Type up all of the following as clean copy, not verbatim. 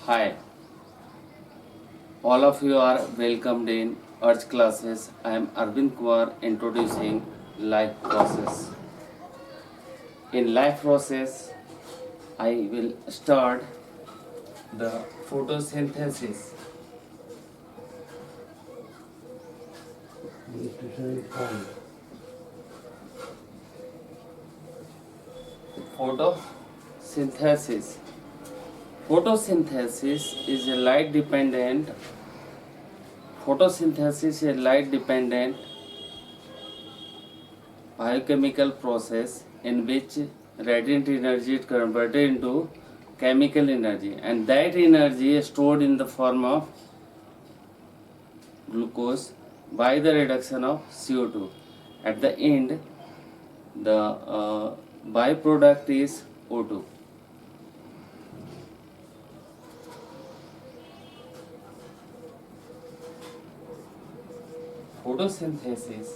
Hi, all of you are welcomed in Urge classes. I am Arvind Kumar introducing life process. In life process, I will start the photosynthesis. Photosynthesis. Photosynthesis is a light dependent. Photosynthesis is a light dependent biochemical process in which radiant energy is converted into chemical energy, and that energy is stored in the form of glucose by the reduction of CO2. At the end, the byproduct is O2. Photosynthesis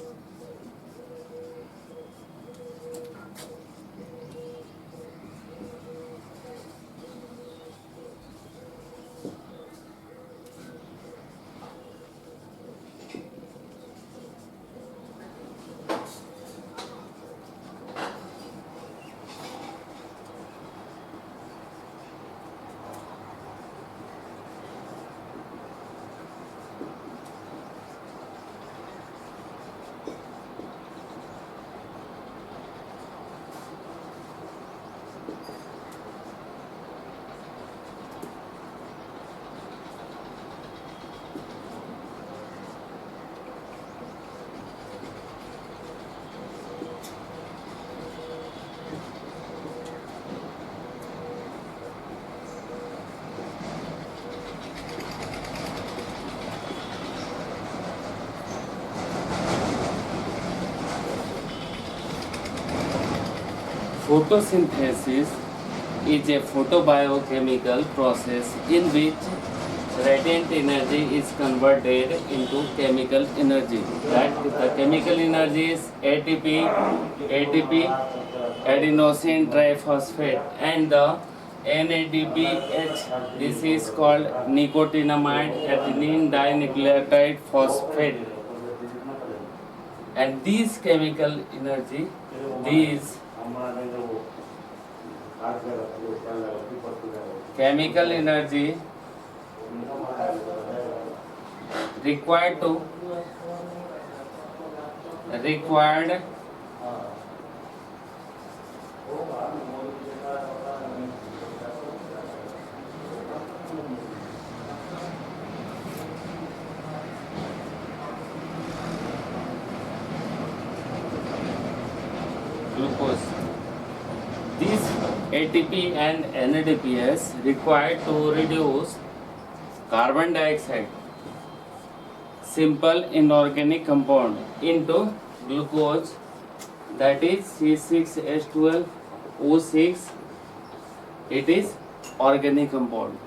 Photosynthesis is a photobiochemical process in which radiant energy is converted into chemical energy. That the chemical energy is ATP, adenosine triphosphate, and the NADPH. This is called nicotinamide adenine dinucleotide phosphate. And these chemical energy, these chemical energy required to required glucose. These ATP and NADPH required to reduce carbon dioxide, simple inorganic compound, into glucose, that is C6H12O6. It is organic compound.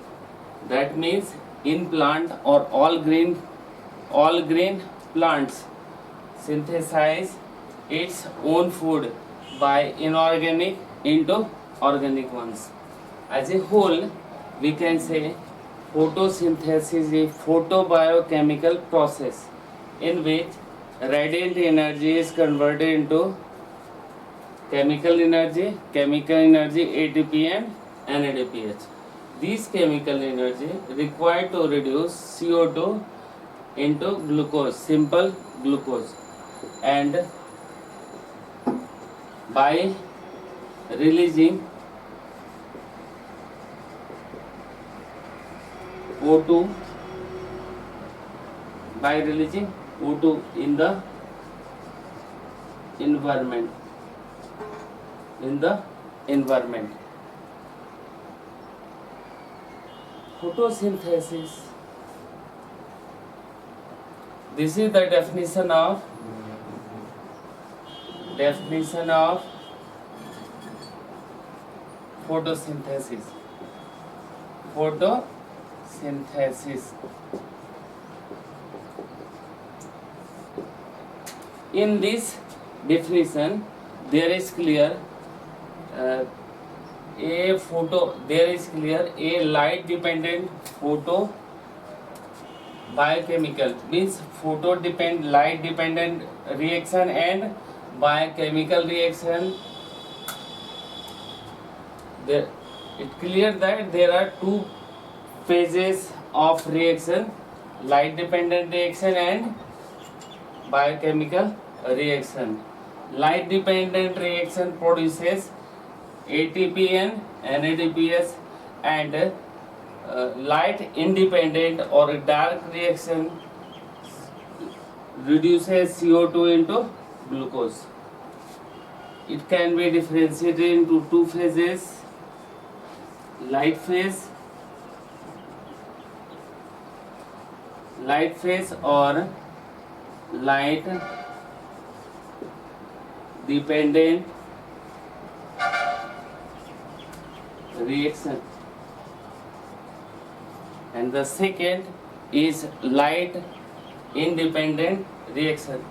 That means in plant or all green plants synthesize its own food by inorganic into organic ones. As a whole, we can say photosynthesis is a photobiochemical process in which radiant energy is converted into chemical energy ATP and NADPH. These chemical energy required to reduce CO2 into glucose, simple glucose, and by releasing O2 in the environment. Photosynthesis. This is the definition of photosynthesis. In this definition, there is clear a photo, there is clear a light dependent photo biochemical means photo depend light dependent reaction and biochemical reaction. There it clear that there are two phases of reaction, light dependent reaction and biochemical reaction. Light dependent reaction produces ATP and NADPS, and light independent or dark reaction reduces CO2 into glucose. It can be differentiated into two phases, light phase or light dependent reaction, and the second is light independent reaction.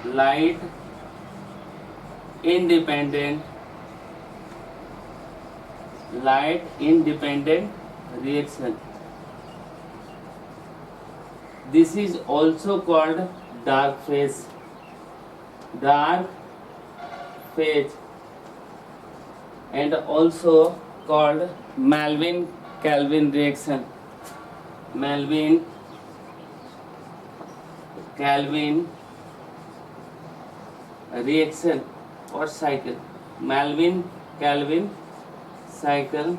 Light independent reaction. This is also called dark phase. And also called Melvin-Calvin reaction. Melvin-Calvin reaction or cycle. Melvin-Calvin cycle.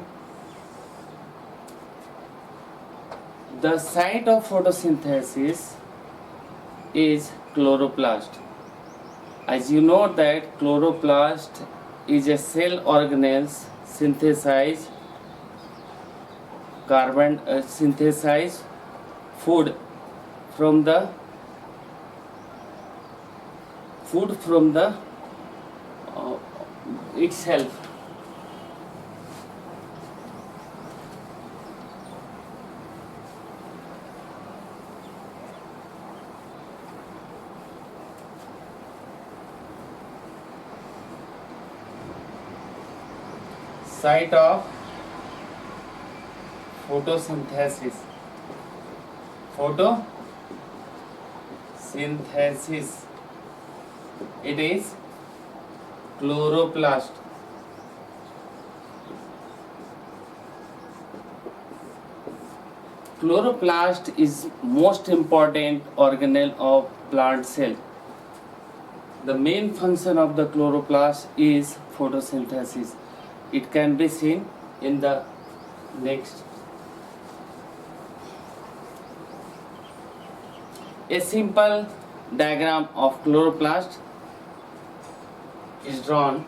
The site of photosynthesis is chloroplast. As you know that chloroplast is a cell organelles synthesize food from the itself. Site of photosynthesis. It is chloroplast. Chloroplast is most important organelle of plant cell. The main function of the chloroplast is photosynthesis. It can be seen in the next. A simple diagram of chloroplast is drawn.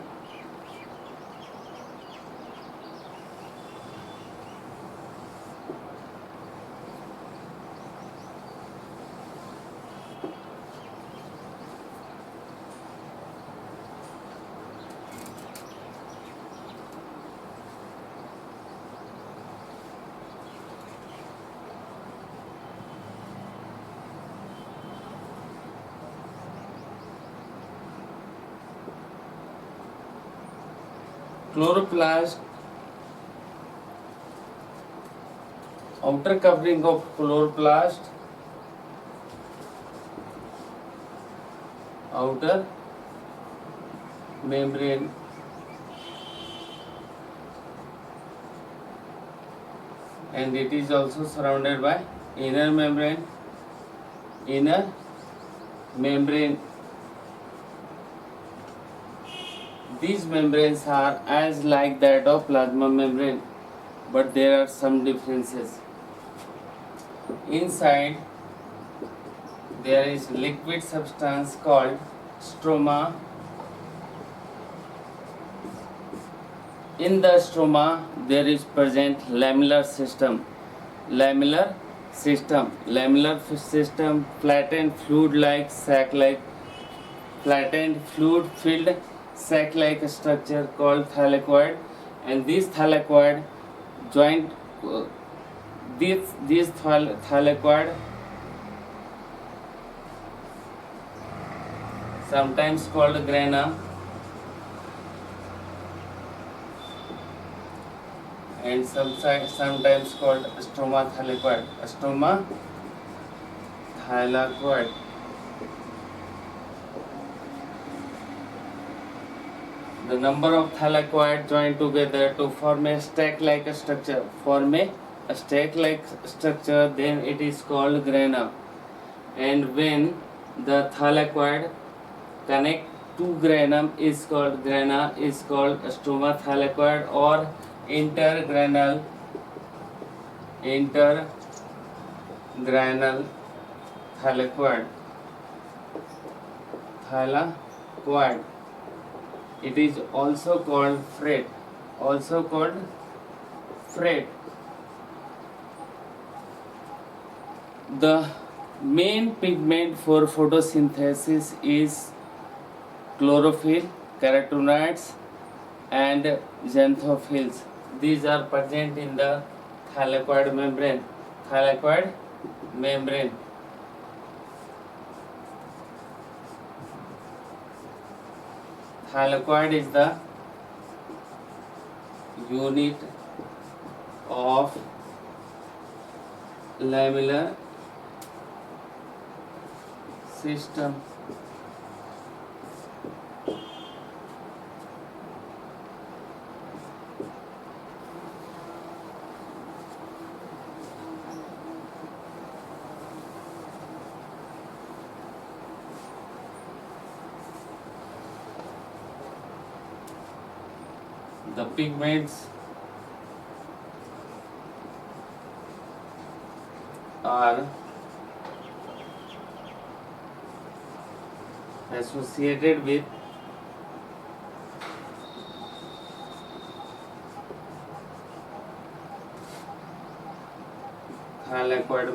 Chloroplast, outer covering of chloroplast, outer membrane, and it is also surrounded by inner membrane. These membranes are as like that of plasma membrane, but there are some differences. Inside there is liquid substance called stroma. In the stroma there is present lamellar system, flattened fluid-like sac-like, fluid-filled sac-like structure called thylakoid, and this thylakoid joint this thylakoid, sometimes called grana, and sometimes called stroma thylakoid. Stroma thylakoid. The number of thylakoid joined together to form a stack-like structure. Form a stack-like structure, then it is called grana. And when the thylakoid connect to granum is called stroma thylakoid or intergranal thylakoid. It is also called fret. The main pigment for photosynthesis is chlorophyll, carotenoids, and xanthophylls. These are present in the thylakoid membrane. Thylakoid is the unit of lamellar system. The pigments are associated with thylakoid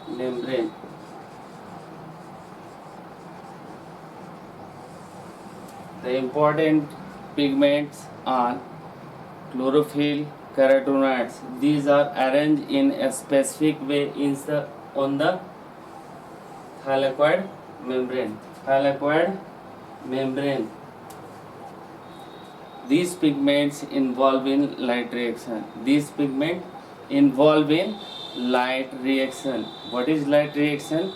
membrane. The important pigments are chlorophyll, carotenoids. These are arranged in a specific way on the thylakoid membrane. These pigments involve in light reaction. What is light reaction?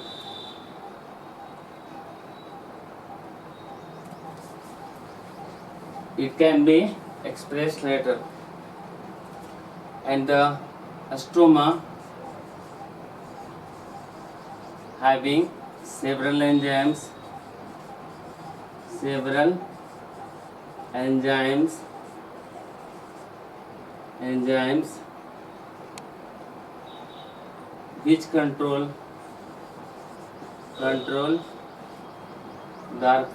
It can be expressed later. And the stroma having several enzymes which control dark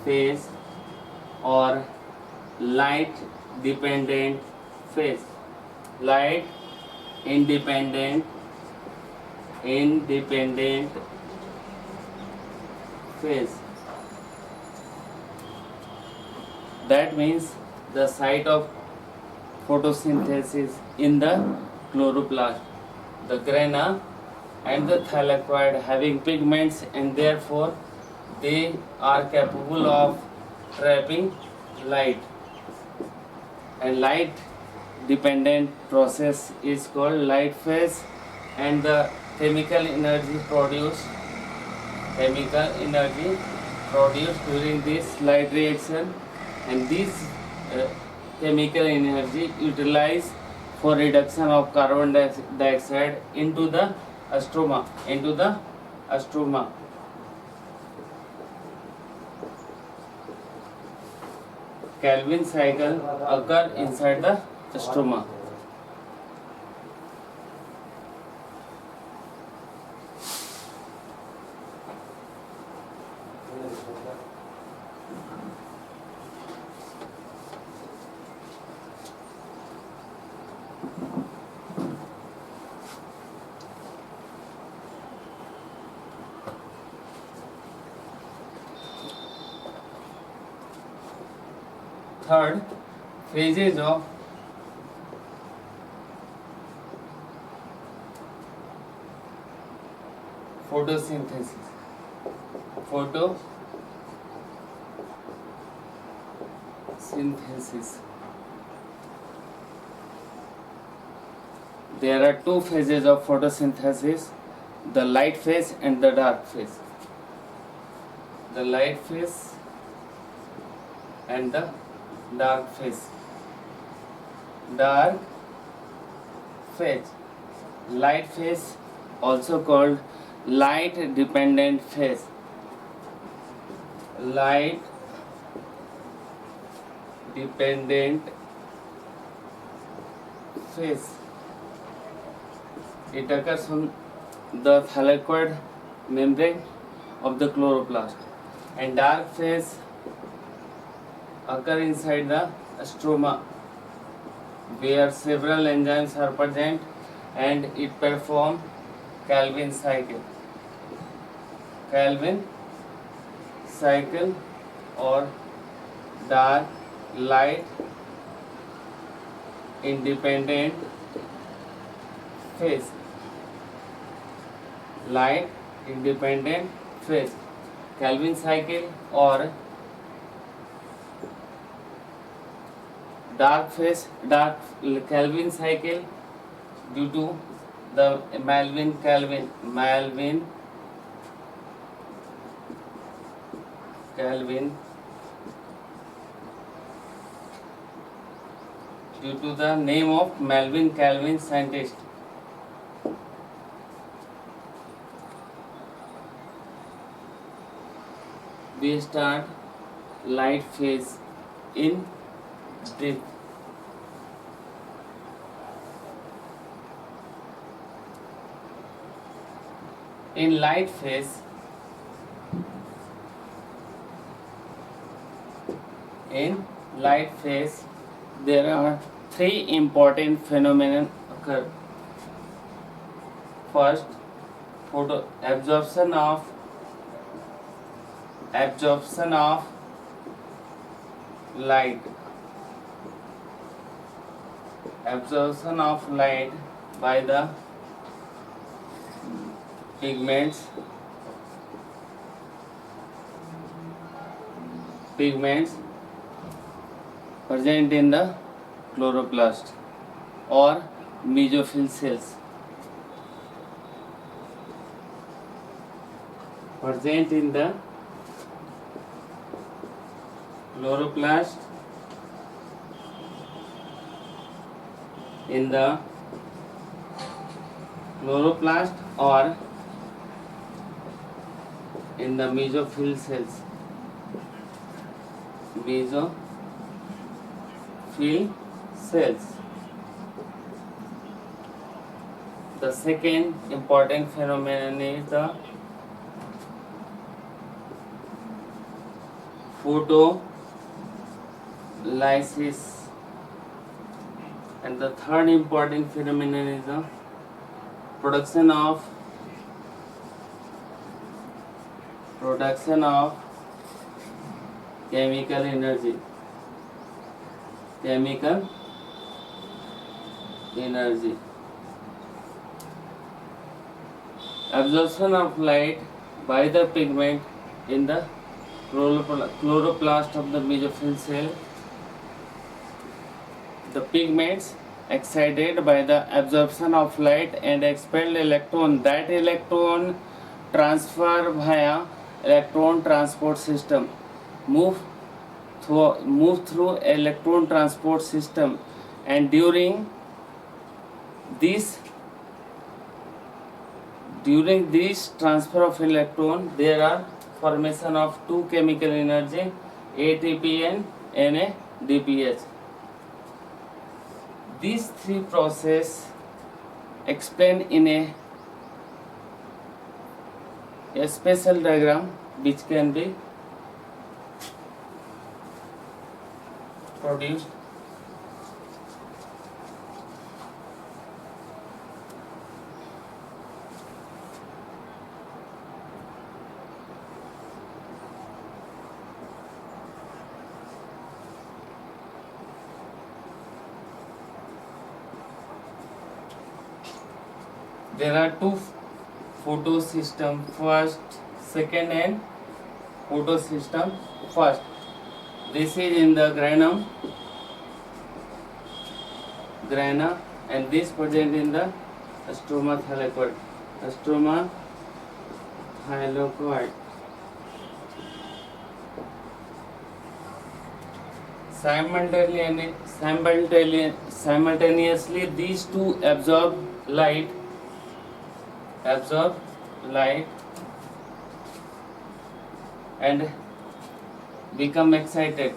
phase or light independent phase. That means the site of photosynthesis in the chloroplast. The grana and the thylakoid having pigments, and therefore they are capable of trapping light. And light dependent process is called light phase, and the chemical energy produced during this light reaction, and this chemical energy utilized for reduction of carbon dioxide into the stroma. Calvin cycle occur inside the stroma. Third, phases of photosynthesis. Photosynthesis. There are two phases of photosynthesis, the light phase and the dark phase. The light phase and the dark phase. Dark phase. Light phase, also called light dependent phase. Light dependent phase. It occurs on the thylakoid membrane of the chloroplast, and dark phase occur inside the stroma, where several enzymes are present and it perform Calvin cycle. Calvin cycle or dark light independent phase. Light independent phase. Calvin cycle or dark phase. Dark Calvin cycle due to the Calvin due to the name of Melvin Calvin, scientist. We start light phase in brief. In light phase, there are three important phenomena occur. First, absorption of light. Absorption of light by the pigments present in the chloroplast or mesophyll cells. Present in the chloroplast, or in the mesophyll cells. The second important phenomenon is the photolysis, and the third important phenomenon is the production of chemical energy. Absorption of light by the pigment in the chloroplast of the mesophyll cell. The pigments excited by the absorption of light and expelled electron. That electron transfer via electron transport system. Move through electron transport system, and during this transfer of electron, there are formation of two chemical energy, ATP and NADPH. These three process explained in a special diagram which can be produced. There are two photosystem, first, second, and photosystem first. This is in the grana, and this present in the stroma thylakoid. Stroma thylakoid. Simultaneously, these two absorb light and become excited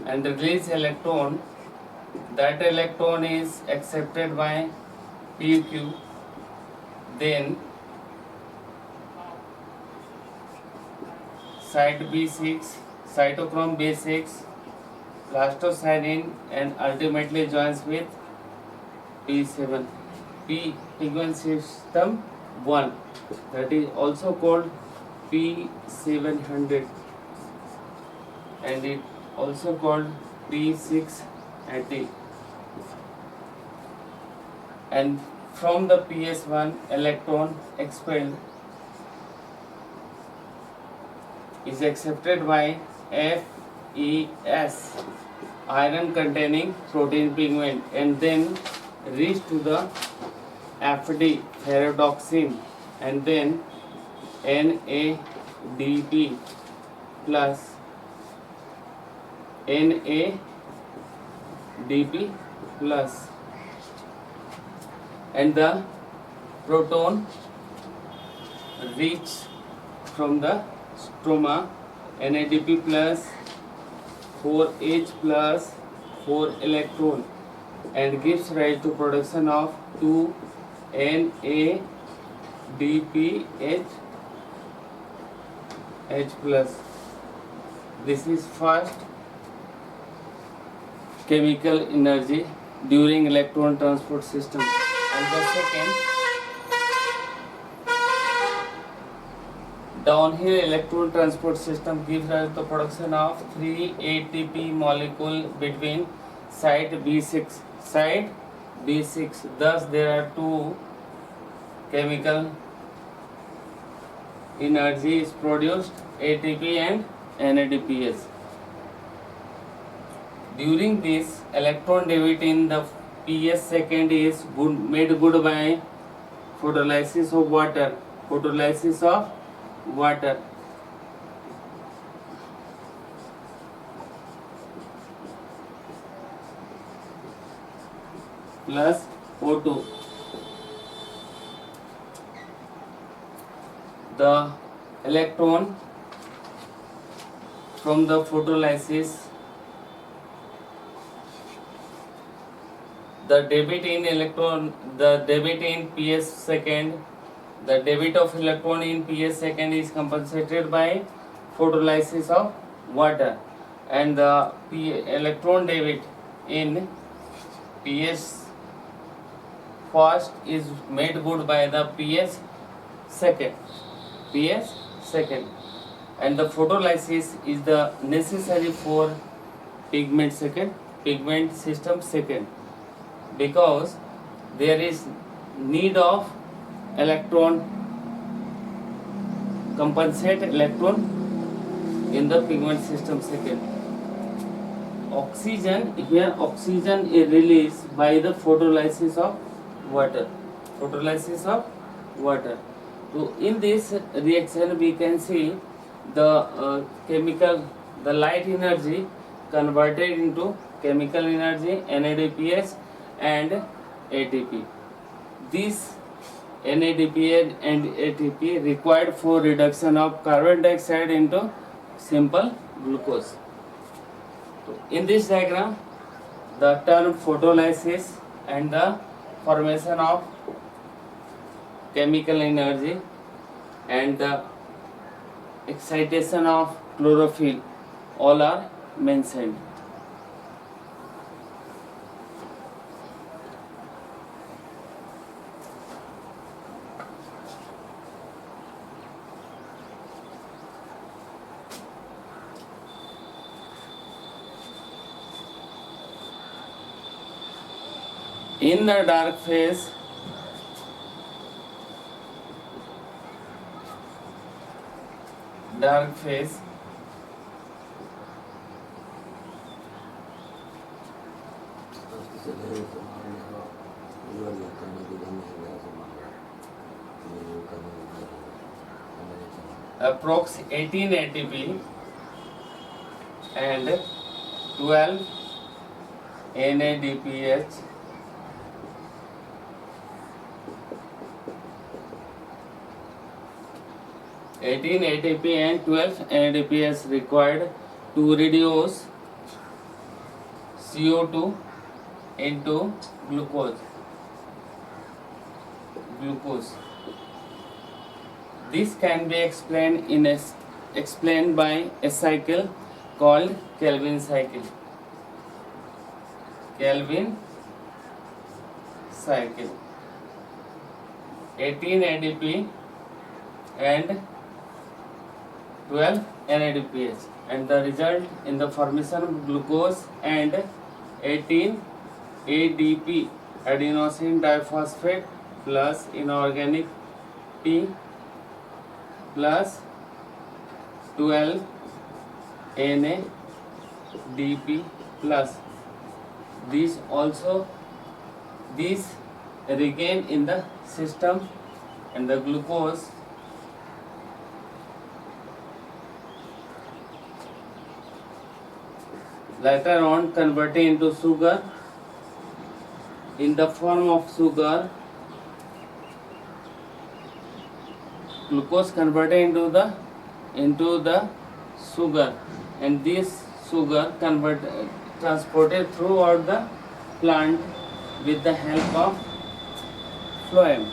and release electron. That electron is accepted by PQ. Then site B6, cytochrome B6, plastocyanin, and ultimately joins with P7. P pigment system 1, that is also called P700, and it also called P680. And from the PS1, electron expelled is accepted by FES, iron containing protein pigment, and then reach to the FD, ferredoxin, and then NADP plus and the proton reach from the stroma, NADP plus 4H plus 4 electron, and gives rise to production of 2 NADPH plus. This is first chemical energy during electron transport system, and the second downhill electron transport system gives rise to production of 3 ATP molecule between site B6. Thus there are two chemical energy is produced, ATP and NADPH. During this, electron debit in the PS second is made good by photolysis of water. Plus O2. The electron from the photolysis, the debit in PS second, the debit of electron in PS second is compensated by photolysis of water, and the electron debit in PS first is made good by the PS second, and the photolysis is the necessary for pigment system second, because there is need of electron, compensate electron in the pigment system second. Oxygen is released by the photolysis of water. So in this reaction we can see the the light energy converted into chemical energy, NADPH and ATP. This NADPH and ATP required for reduction of carbon dioxide into simple glucose. So in this diagram, the term photolysis and the formation of chemical energy and the excitation of chlorophyll all are mentioned. In the dark phase, approx 18 ATP and 12 NADPH. 18 ATP and 12 NADPH required to reduce CO2 into glucose. This can be explained by a cycle called Calvin cycle. Calvin cycle. 18 ADP and 12 NADPH, and the result in the formation of glucose and 18 ADP, adenosine diphosphate, plus inorganic T plus 12 NADP plus. These regain in the system, and the glucose later on converted into sugar. In the form of sugar, glucose converted into the sugar, and this sugar transported throughout the plant with the help of phloem.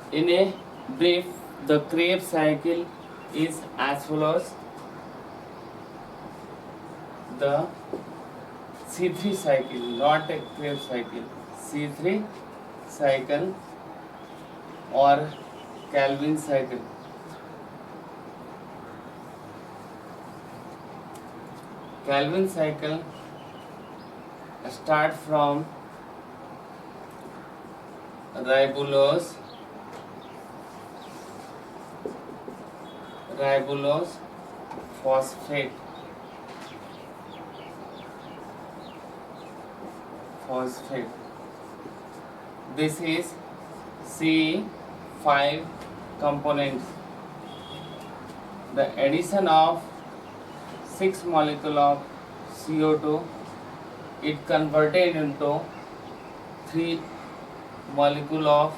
In a brief, the Krebs cycle is as follows. The C3 cycle, not a Krebs cycle, C3 cycle or Calvin cycle. Calvin cycle start from ribulose phosphate. This is C5 components. The addition of 6 molecule of CO2, it converted into 3 molecule of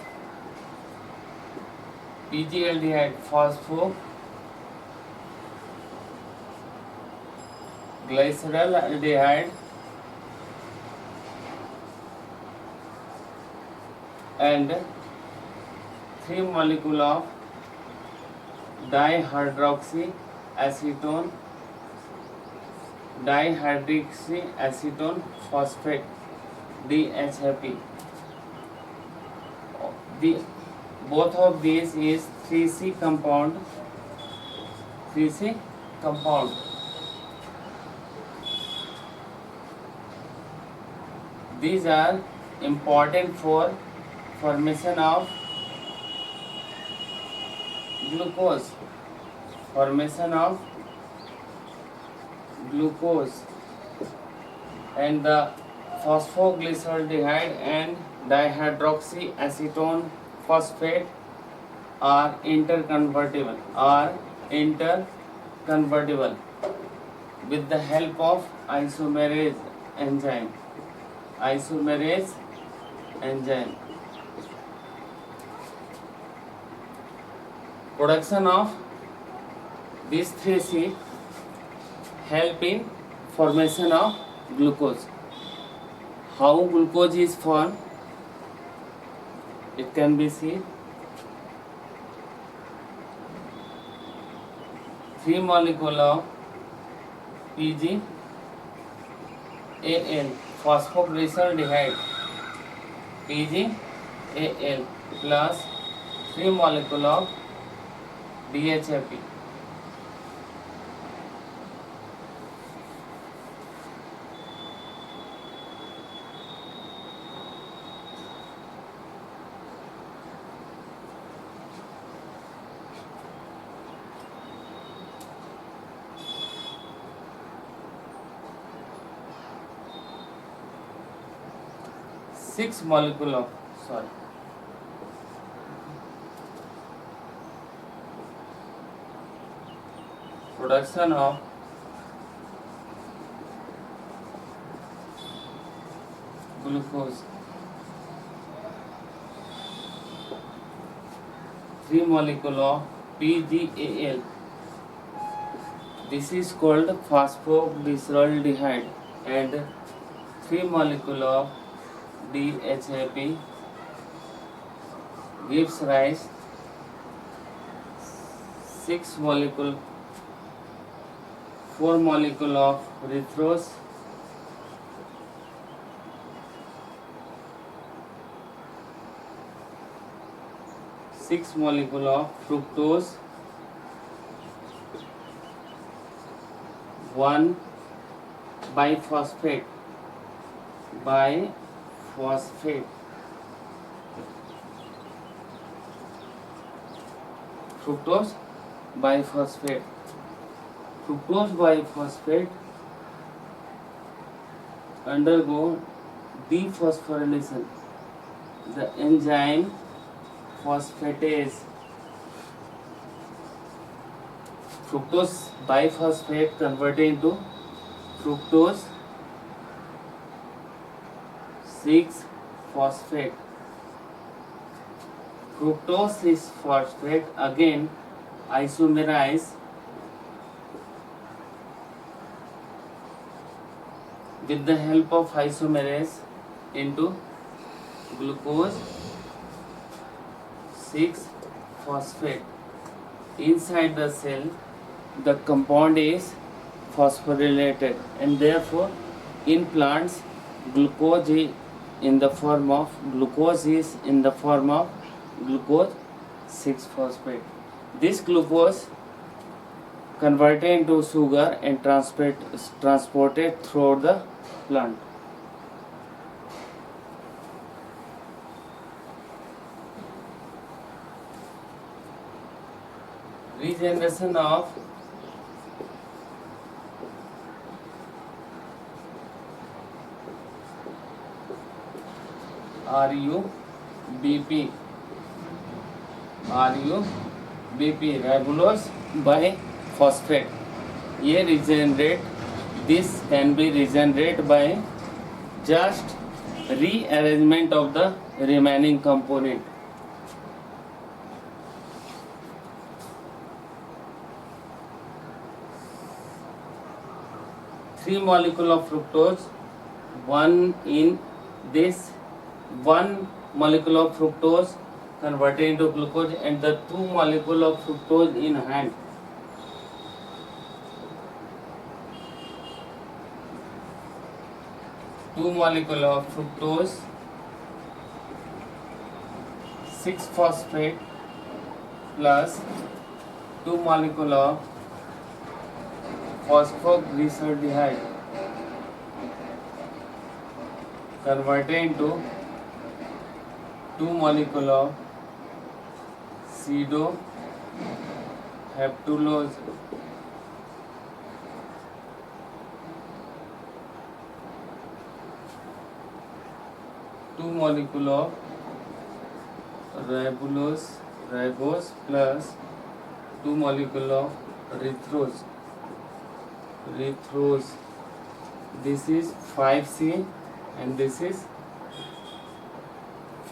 PGaldehyde phosphoglyceraldehyde and 3 molecule of dihydroxyacetone phosphate, DHAP. Both of these is 3C compound. These are important for formation of glucose. And the phosphoglyceraldehyde and dihydroxyacetone phosphate are interconvertible with the help of isomerase enzyme. Production of these 3C help in formation of glucose. How glucose is formed? It can be seen. 3 molecule of PGAL, phosphoglyceraldehyde, PGAL plus 3 molecule of DHAP. 6 molecule of sorry production of glucose, 3 molecule of PGAL. This is called phosphoglyceraldehyde, and 3 molecule of DHAP gives rise 6 molecule 4 molecule of erythrose, 6 molecule of fructose, 1 biphosphate fructose biphosphate. Fructose biphosphate undergo dephosphorylation. The enzyme phosphatase. Fructose biphosphate converted into fructose 6-phosphate. Fructose is phosphate again isomerize with the help of isomerase into glucose 6-phosphate. Inside the cell, the compound is phosphorylated, and therefore in plants glucose is in the form of glucose 6-phosphate. This glucose converted into sugar and transported through the plant. Regeneration of RUBP ribulose biphosphate. This can be regenerated by just rearrangement of the remaining component. Three molecule of fructose, one molecule of fructose converted into glucose, and the 2 molecule of fructose in hand. Two molecule of fructose 6-phosphate plus 2 molecule of phosphoglyceraldehyde converted into 2 molecule of pseudoheptulose. Two molecule of ribose plus 2 molecule of erythrose. This is 5C and this is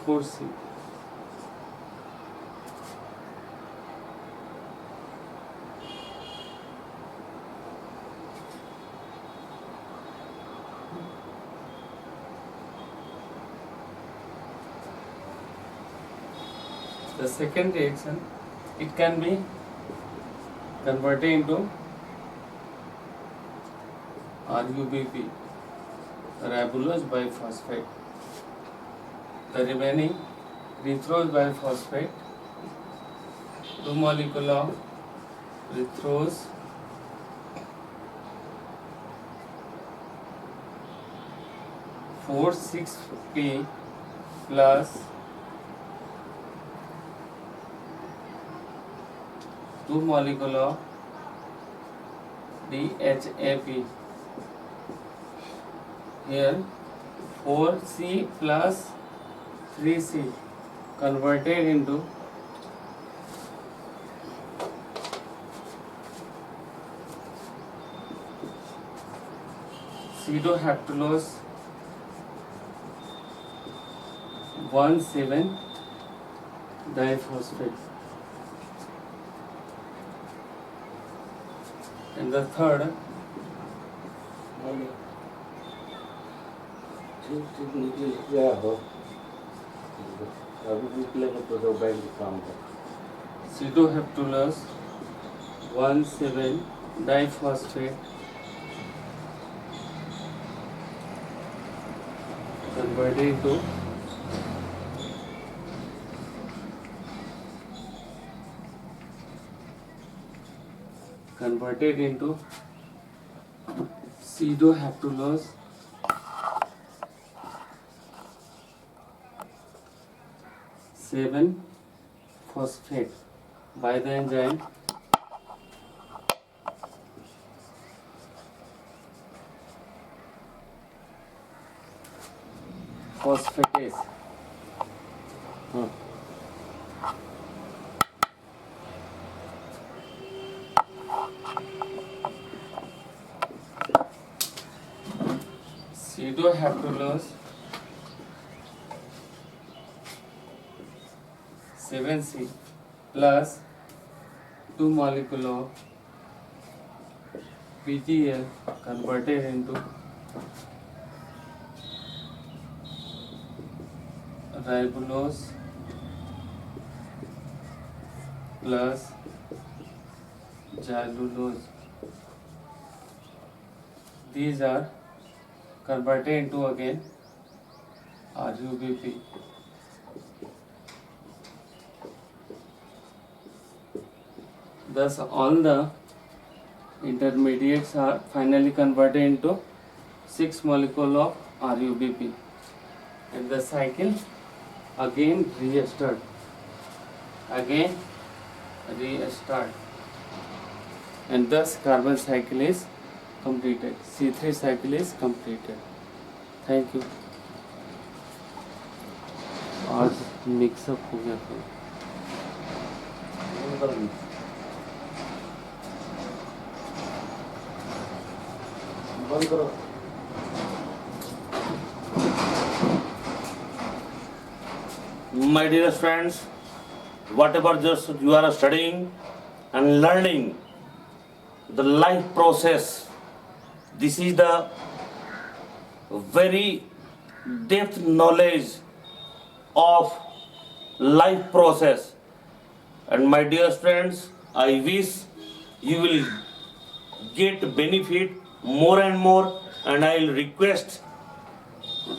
4C. The second reaction, it can be converted into RUBP, ribulose biphosphate. The remaining erythrose biphosphate, 2 molecule of erythrose four 6P plus 2 molecule of DHAP. Here 4C plus 3C converted into pseudohaptulose 1,7 diphosphate. And the third, pseudohaptulose 1,7 diphosphate converted into pseudohaptulose 7 phosphate by the enzyme phosphatase. Pseudohaptulose 7C plus 2 molecule of PGL converted into ribulose plus xylulose. These are converted into again RUBP. Thus all the intermediates are finally converted into 6 molecule of RUBP, and the cycle again restart, and thus carbon cycle is completed. C3 cycle is completed. Thank you. आज mix up हो गया था. बंद करो. My dear friends, whatever just you are studying and learning the life process, this is the very depth knowledge of life process. And my dear friends, I wish you will get benefit more and more, and I will request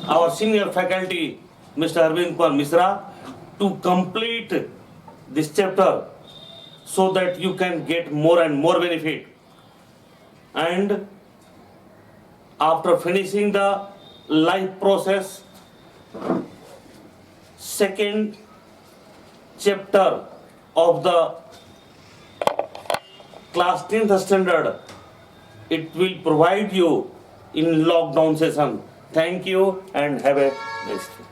our senior faculty Mr. Arvind Kumar Misra to complete this chapter so that you can get more and more benefit. And after finishing the life process, second chapter of the class 10th standard, it will provide you in lockdown session. Thank you and have a nice day.